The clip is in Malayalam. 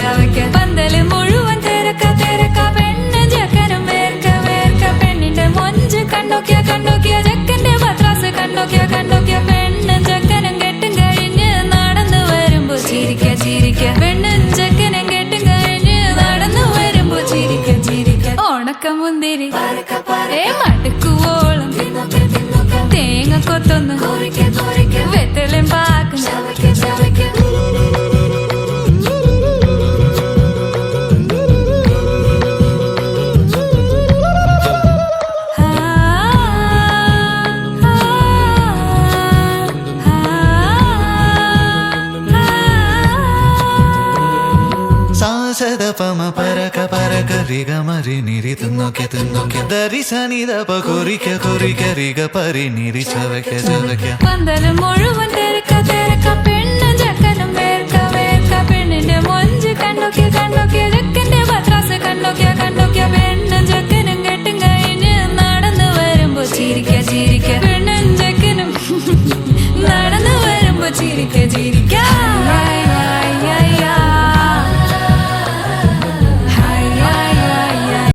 ചവയ്ക്ക പന്തല് മുഴുവൻ തിരക്ക തിരക്ക പെണ്ണ് ചെക്കനും വേർക്ക വേർക്ക പെണ്ണിന്റെ മൊഞ്ച് കണ്ടോക്കിയ കണ്ടോക്കിയ ചെക്കന്റെ പത്രാസ് കണ്ടോക്കിയ കണ്ടോക്കിയ പെണ്ണും ചെക്കനും കെട്ടും കഴിഞ്ഞ് നടന്നു വരുമ്പോ ചിരിക്ക ചിരിക്ക പെണ്ണും ചെക്കനും കെട്ടും കഴിഞ്ഞ് നടന്നു വരുമ്പോ ചിരിക്ക ചിരിക്ക ഉണക്കമുന്തിരി മടുക്കുവോളം തേങ്ങ കൊത്തൊന്ന് വെത്തലും പാക്കും സദപമ പരക പരക റിഗ മരി നിരി തിന്നോക്കെ തിന്നോക്കെ ദരി സനി ദപ കുറിക്ക കുറിക്ക റിഗ പരി നിരി ചവയ്ക്ക ചവയ്ക്ക പന്തല് മുഴുവൻ